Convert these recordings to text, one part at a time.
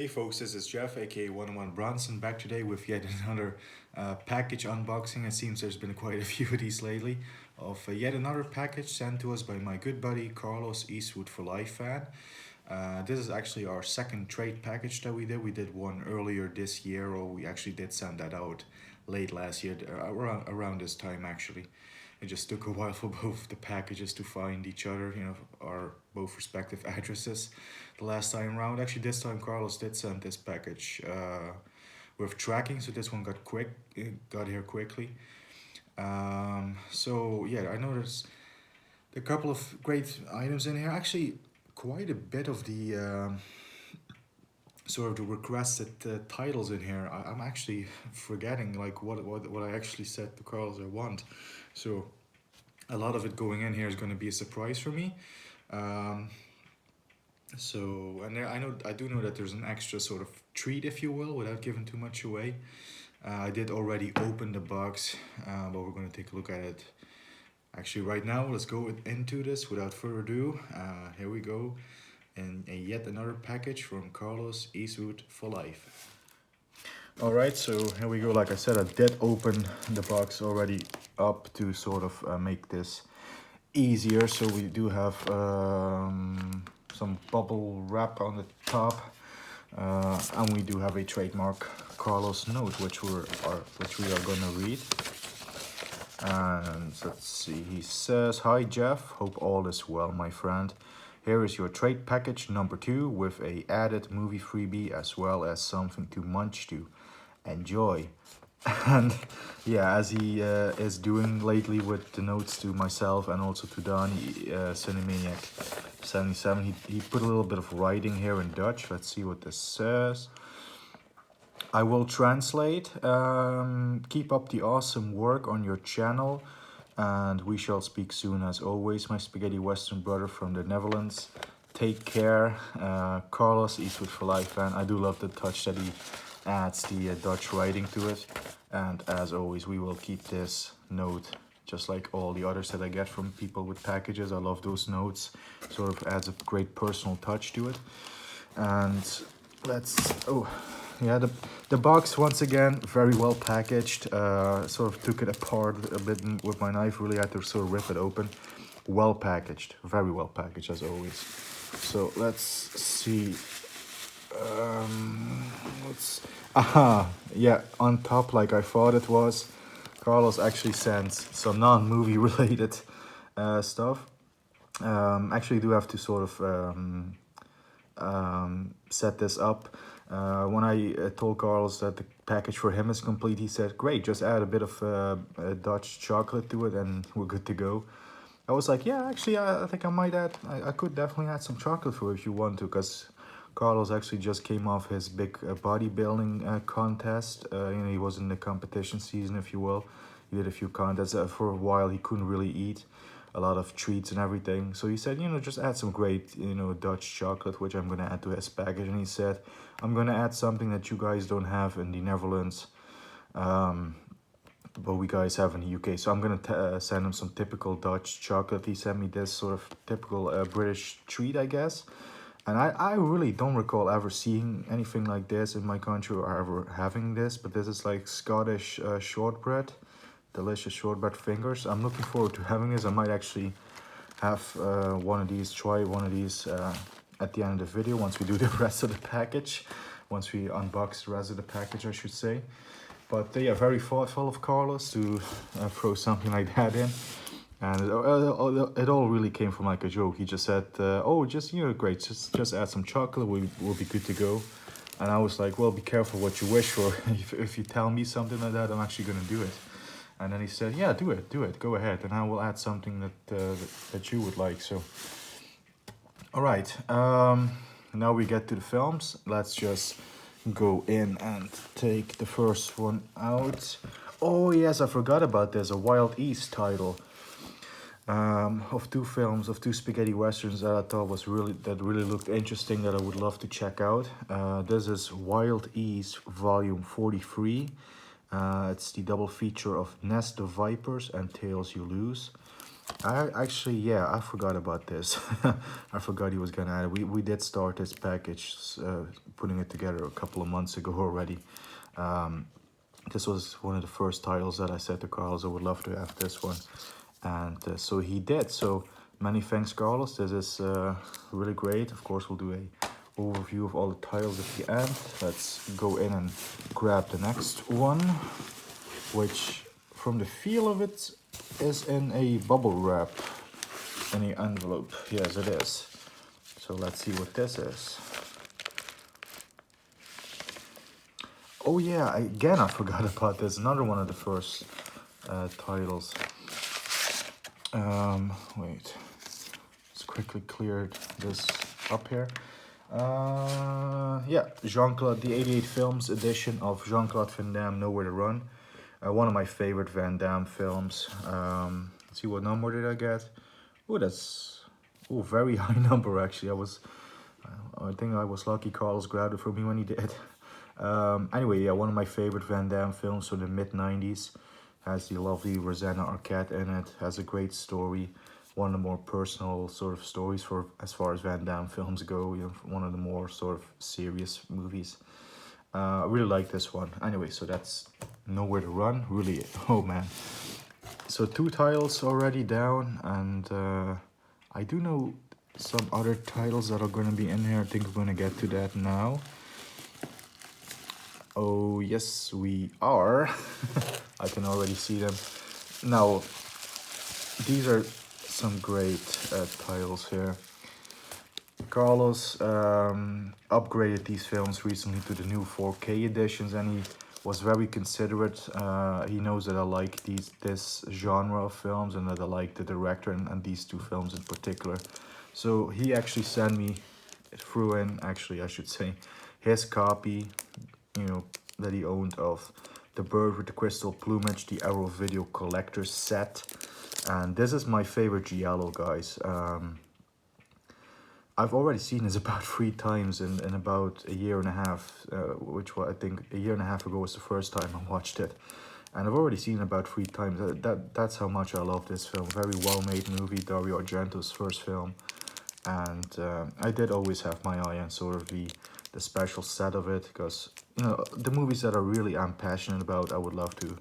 Hey folks, this is Jeff, aka 101 Bronson, back today with yet another package unboxing. It seems there's been quite a few of these lately, of yet another package sent to us by my good buddy Carlos, Eastwood4life fan. This is actually our second trade package that we did. We did one earlier this year, or we actually did send that out late last year, around this time actually. It just took a while for both the packages to find each other, our both respective addresses the last time around. Actually, this time Carlos did send this package with tracking, so this one got here quickly. So yeah, I know there's a couple of great items in here. Actually, quite a bit of the sort of the requested titles in here. I'm actually forgetting like what I actually said to Carlos I want. So a lot of it going in here is going to be a surprise for me. Um, I do know that there's an extra sort of treat, if you will, without giving too much away. I did already open the box, but we're going to take a look at it actually right now. Let's go into this without further ado. Here we go, and yet another package from Carlos Eastwood4life. All right, so here we go. Like I said, I did open the box already up to sort of make this easier. So we do have some bubble wrap on the top, and we do have a trademark Carlos note, which we are gonna read. And let's see. He says, "Hi Jeff, hope all is well, my friend. Here is your trade package number 2 with a added movie freebie as well as something to munch to. Enjoy." And yeah, as he is doing lately with the notes to myself and also to Donnie, Cinemaniac77, he put a little bit of writing here in Dutch. Let's see what this says. I will translate. Keep up the awesome work on your channel, and we shall speak soon. As always, my spaghetti western brother from the Netherlands. Take care, Carlos Eastwood4life fan. I do love the touch that he adds the Dutch writing to it. And as always, we will keep this note just like all the others that I get from people with packages. I love those notes. Sort of adds a great personal touch to it. And the box, once again, very well packaged. Sort of took it apart a bit with my knife. Really had to sort of rip it open. Well packaged, very well packaged as always. So let's see. Yeah, on top, like I thought it was, Carlos actually sends some non-movie related stuff. Actually do have to sort of set this up. When I told Carlos that the package for him is complete, he said, "Great, just add a bit of Dutch chocolate to it and we're good to go." I was like, "Yeah, actually, I think I might add, I could definitely add some chocolate for it if you want to," because Carlos actually just came off his big bodybuilding contest. He was in the competition season, if you will. He did a few contests. For a while, he couldn't really eat a lot of treats and everything. So he said, just add some great, Dutch chocolate, which I'm going to add to his package. And he said, "I'm going to add something that you guys don't have in the Netherlands, but we guys have in the UK. So I'm going to send him some typical Dutch chocolate." He sent me this sort of typical British treat, I guess. And I really don't recall ever seeing anything like this in my country or ever having this. But this is like Scottish shortbread. Delicious shortbread fingers. I'm looking forward to having this. I might actually have try one of these at the end of the video once we do the rest of the package. Once we unbox the rest of the package, I should say. But yeah, very thoughtful of Carlos to throw something like that in. And it all really came from like a joke. He just said, "Oh, just great, just add some chocolate. We'll be good to go." And I was like, "Well, be careful what you wish for. If you tell me something like that, I'm actually gonna do it." And then he said, "Yeah, do it, go ahead, and I will add something that you would like." So, all right. Now we get to the films. Let's just go in and take the first one out. Oh yes, I forgot about this. A Wild East title. Of two films, of two spaghetti westerns that I thought really looked interesting, that I would love to check out. This is Wild East Volume 43. It's the double feature of Nest of Vipers and Tales You Lose. I forgot about this. I forgot he was gonna add it. We did start this package, putting it together a couple of months ago already. Um, this was one of the first titles that I said to Carlos I would love to have this one, and so he did. So many thanks, Carlos. This is really great. Of course, we'll do a overview of all the titles at the end. Let's go in and grab the next one, which from the feel of it is in a bubble wrap, in an envelope. Yes, it is. So let's see what this is. Oh yeah, again I forgot about this. Another one of the first titles. Wait, let's quickly clear this up here. Yeah, Jean-Claude, the 88 Films edition of Jean-Claude Van Damme, Nowhere to Run. One of my favorite Van Damme films. Let's see, what number did I get? Oh, that's very high number actually. I think I was lucky Carlos grabbed it for me when he did. Anyway, yeah, one of my favorite Van Damme films from the mid-90s. Has the lovely Rosanna Arquette in it. Has a great story. One of the more personal sort of stories for as far as Van Damme films go. You know, one of the more sort of serious movies. I really like this one. Anyway, so that's Nowhere to Run. Really, oh man. So 2 titles already down, and I do know some other titles that are going to be in here. I think we're going to get to that now. Oh yes, we are. I can already see them. Now, these are some great titles here. Carlos upgraded these films recently to the new 4K editions, and he was very considerate. He knows that I like this genre of films, and that I like the director and these 2 films in particular. So he actually sent me through in, actually I should say, his copy, you know, that he owned of The Bird with the Crystal Plumage, the Arrow Video Collector's Set. And this is my favorite giallo, guys. I've already seen this about 3 times in about a year and a half, which I think a year and a half ago was the first time I watched it. And I've already seen it about 3 times. That's how much I love this film. Very well-made movie, Dario Argento's first film. And I did always have my eye on sort of the special set of it, because, you know, the movies that I really am passionate about, I would love to,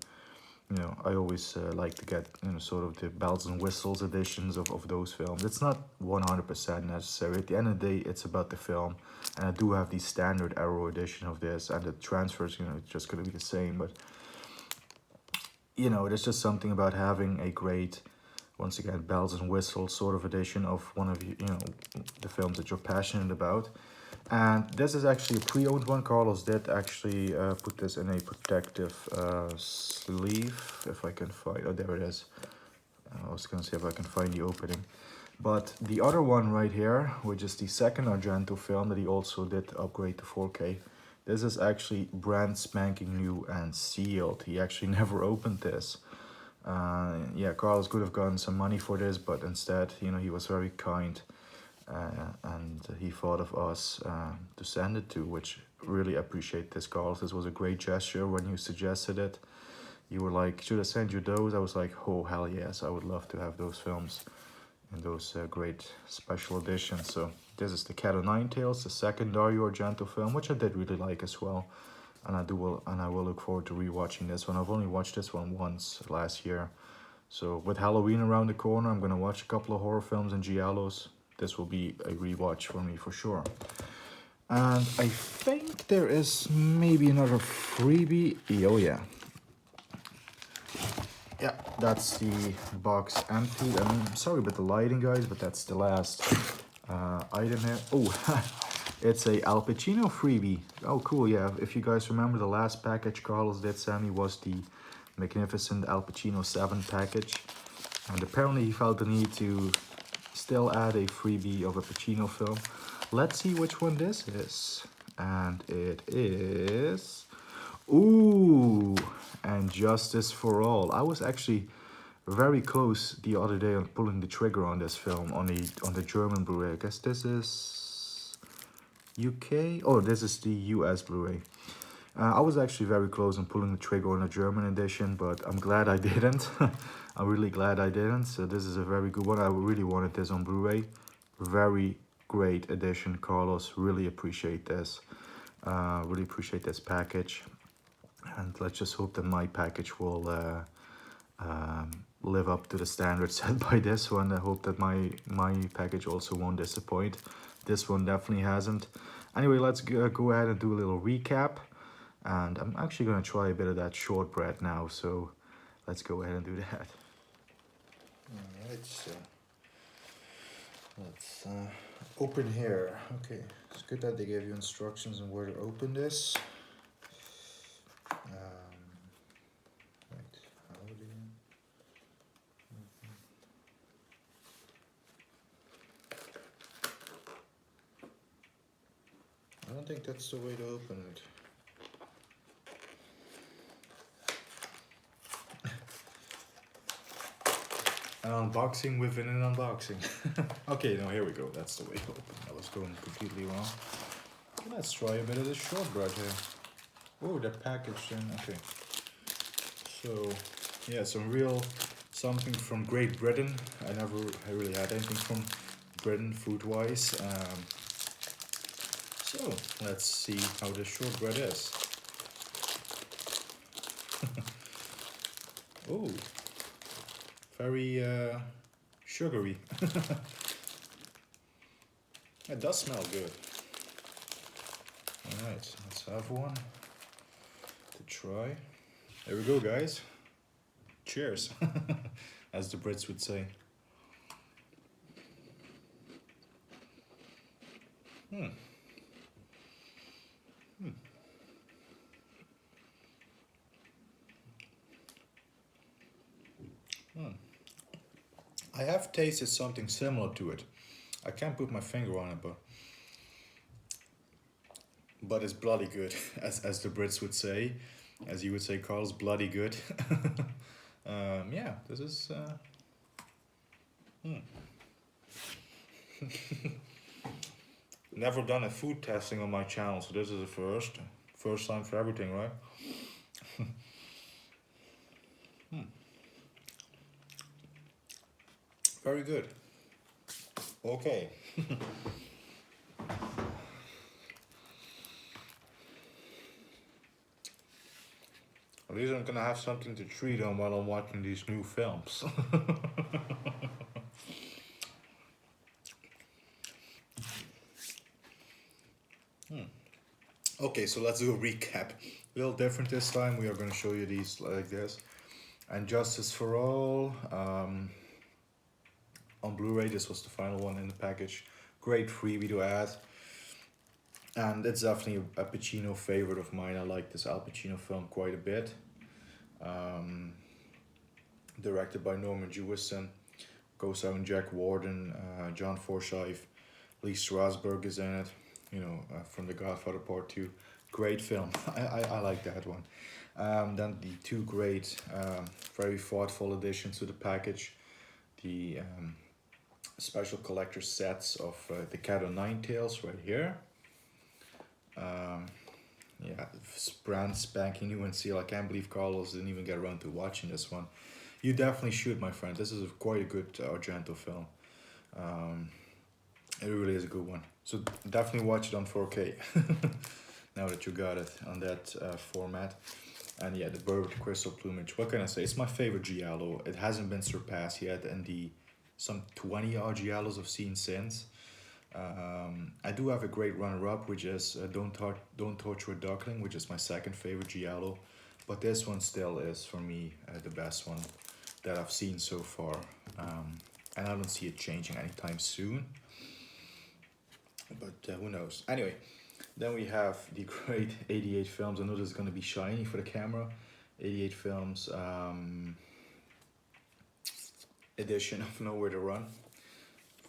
you know, I always like to get, you know, sort of the bells and whistles editions of those films. It's not 100% necessary. At the end of the day, it's about the film. And I do have the standard Arrow edition of this, and the transfers, you know, it's just going to be the same. But, you know, there's just something about having a great, once again, bells and whistles sort of edition of one of you know, the films that you're passionate about. And this is actually a pre-owned one. Carlos did actually put this in a protective sleeve, if I can find, oh, there it is. I was gonna say if I can find the opening. But the other one right here, which is the second Argento film that he also did upgrade to 4K. This is actually brand spanking new and sealed. He actually never opened this. Yeah, Carlos could have gotten some money for this, but instead, you know, he was very kind. And he thought of us to send it to, which really appreciate this, Carlos. This was a great gesture when you suggested it. You were like, should I send you those? I was like, oh, hell yes, I would love to have those films in those great special editions. So this is The Cat o' Nine Tails, the second Dario Argento film, which I did really like as well. And I will look forward to rewatching this one. I've only watched this one once last year. So with Halloween around the corner, I'm going to watch a couple of horror films and giallos. This will be a rewatch for me for sure. And I think there is maybe another freebie. Oh yeah. Yeah, that's the box emptied. I'm sorry about the lighting, guys, but that's the last item here. Oh, it's a Al Pacino freebie. Oh, cool, yeah. If you guys remember, the last package Carlos did send me was the magnificent Al Pacino 7 package. And apparently he felt the need to still add a freebie of a Pacino film. Let's see which one this is. And it is... Ooh! And Justice for All. I was actually very close the other day on pulling the trigger on this film on the German Blu-ray. I guess this is UK? Oh, this is the US Blu-ray. I was actually very close on pulling the trigger on a German edition, but I'm glad I didn't. I'm really glad I didn't. So this is a very good one. I really wanted this on Blu-ray. Very great edition, Carlos. Really appreciate this. Really appreciate this package. And let's just hope that my package will live up to the standards set by this one. I hope that my package also won't disappoint. This one definitely hasn't. Anyway, let's go ahead and do a little recap. And I'm actually going to try a bit of that shortbread now. So let's go ahead and do that. Alright, so let's open here. Okay, it's good that they gave you instructions on where to open this. Right, how do you... I don't think that's the way to open it. An unboxing within an unboxing. Okay, no, here we go. That's the way to open. I was going completely wrong. Let's try a bit of the shortbread here. Oh, they're packaged in. Okay. So, yeah, something from Great Britain. I really had anything from Britain food-wise. So, let's see how the shortbread is. Oh, very sugary. It does smell good. Alright, let's have one to try. There we go, guys. Cheers, as the Brits would say. I have tasted something similar to it. I can't put my finger on it, but it's bloody good, as the Brits would say, as you would say, Carl's bloody good. Yeah, this is. Never done a food testing on my channel, so this is the first time for everything, right? Very good. Okay. At least I'm gonna have something to treat on while I'm watching these new films. Okay, so let's do a recap. A little different this time. We are going to show you these like this. And Justice for All. On Blu-ray, this was the final one in the package. Great freebie to add. And it's definitely a Pacino favorite of mine. I like this Al Pacino film quite a bit. Directed by Norman Jewison. Co-starring Jack Warden, John Forsythe, Lee Strasberg is in it. You know, from The Godfather Part 2. Great film. I like that one. Then the two great, very thoughtful additions to the package. The special collector sets of The Cat o' Nine Tails right here. Yeah, brand spanking new and seal. I can't believe Carlos didn't even get around to watching this one. You definitely should, my friend. This is quite a good Argento film. It really is a good one. So definitely watch it on 4K. Now that you got it on that format. And yeah, the bird with the crystal plumage. What can I say? It's my favorite Giallo. It hasn't been surpassed yet in the some 20 odd Giallos I've seen since. I do have a great runner-up, which is Don't Torture a Duckling, which is my second favorite Giallo. But this one still is, for me, the best one that I've seen so far. And I don't see it changing anytime soon. But who knows. Anyway, then we have the great 88 films. I know this is going to be shiny for the camera. 88 films edition of Nowhere to Run.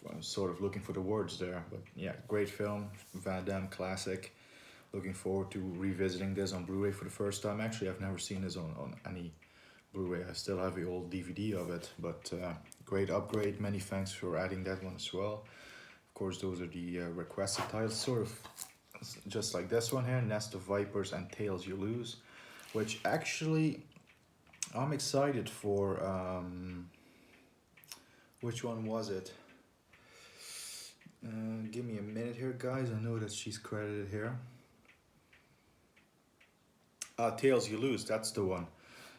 I'm sort of looking for the words there, but yeah, great film, Van Damme classic. Looking forward to revisiting this on Blu-ray for the first time. Actually, I've never seen this on any Blu-ray. I still have the old DVD of it, but great upgrade. Many thanks for adding that one as well. Of course, those are the requested titles, sort of just like this one here, Nest of Vipers and Tails You Lose, which actually I'm excited for which one was it? Give me a minute here, guys. I know that she's credited here. Tails You Lose, that's the one.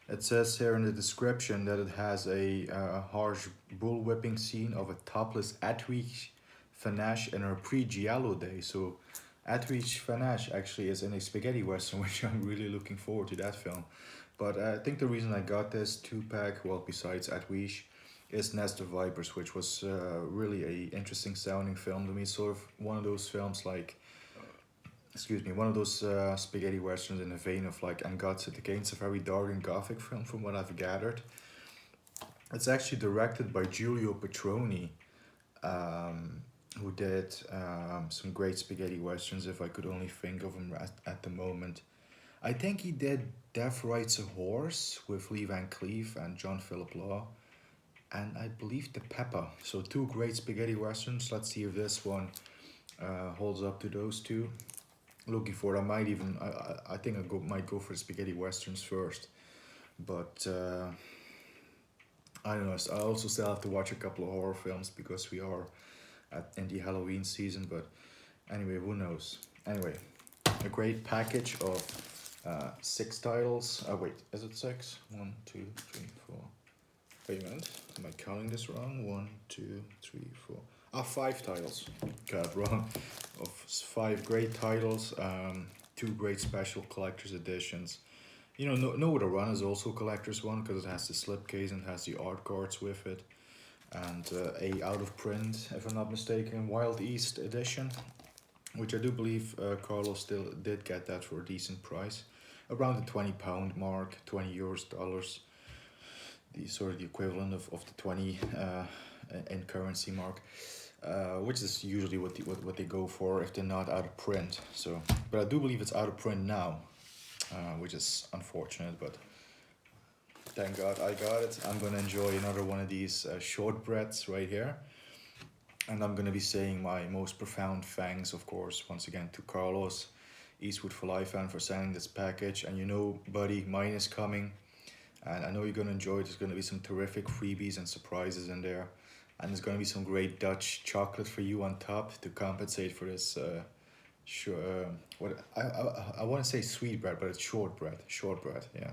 It says here in the description that it has a harsh bullwhipping scene of a topless Atwich Fanash in her pre-Giallo day. So Atwich Fanash actually is in a spaghetti western, which I'm really looking forward to that film. But I think the reason I got this 2-pack, well, besides Atwich, is Nest of Vipers, which was really a interesting sounding film to me. Sort of one of those films like, excuse me, one of those spaghetti westerns in the vein of like And God Sent Again. It's a very dark and gothic film from what I've gathered. It's actually directed by Giulio Petroni, who did some great spaghetti westerns, if I could only think of him at the moment. I think he did Death Rides a Horse with Lee Van Cleef and John Philip Law, and I believe The Pepper. So two great spaghetti westerns. Let's see if this one holds up to those two. Looking for it. I might even, I think might go for the spaghetti westerns first, but I don't know. I also still have to watch a couple of horror films because we are in the Halloween season. But anyway, who knows? Anyway, a great package of 6 titles. Oh wait, is it 6? 1, 2, 3, 4. Wait a minute, am I counting this wrong? 1, 2, 3, 4. 5 titles. Got it wrong. Of 5 great titles, 2 great special collector's editions. You know, No. 2 is also a collector's one because it has the slipcase and has the art cards with it. And a out of print, if I'm not mistaken, Wild East edition, which I do believe Carlos still did get that for a decent price. Around the £20 mark, 20 euros, dollars. The sort of the equivalent of the 20 in currency mark. Which is usually what they go for if they're not out of print. So, but I do believe it's out of print now, which is unfortunate. But thank God I got it. I'm gonna enjoy another one of these shortbreads right here, and I'm gonna be saying my most profound thanks, of course, once again to Carlos, Eastwood4life fan, for sending this package. And you know, buddy, mine is coming, and I know you're gonna enjoy it. There's gonna be some terrific freebies and surprises in there. And there's going to be some great Dutch chocolate for you on top to compensate for this. What I want to say sweet bread, but it's shortbread. Shortbread, yeah.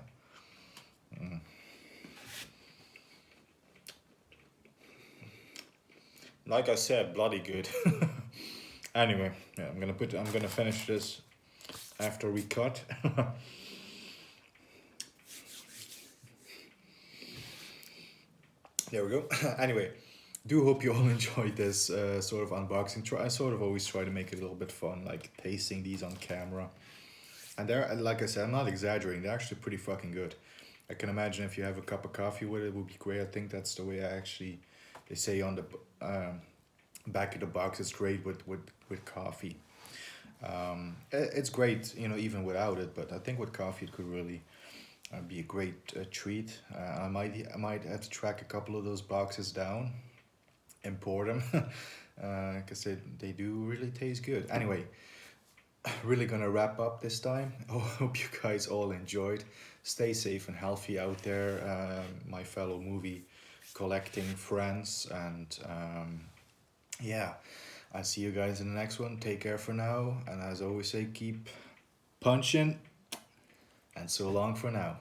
Like I said, bloody good. Anyway, yeah, I'm gonna finish this after we cut. There we go. Anyway. Do hope you all enjoyed this sort of unboxing. I sort of always try to make it a little bit fun, like tasting these on camera. And they're, like I said, I'm not exaggerating, they're actually pretty fucking good. I can imagine if you have a cup of coffee with it, it would be great. I think that's the way they say on the back of the box, it's great with coffee. It's great, you know, even without it, but I think with coffee it could really be a great treat. I might have to track a couple of those boxes down, import them, because they do really taste good. Anyway, really gonna wrap up this time. I hope you guys all enjoyed. Stay safe and healthy out there, my fellow movie collecting friends. And yeah, I'll see you guys in the next one. Take care for now, and as I always say, keep punching, and so long for now.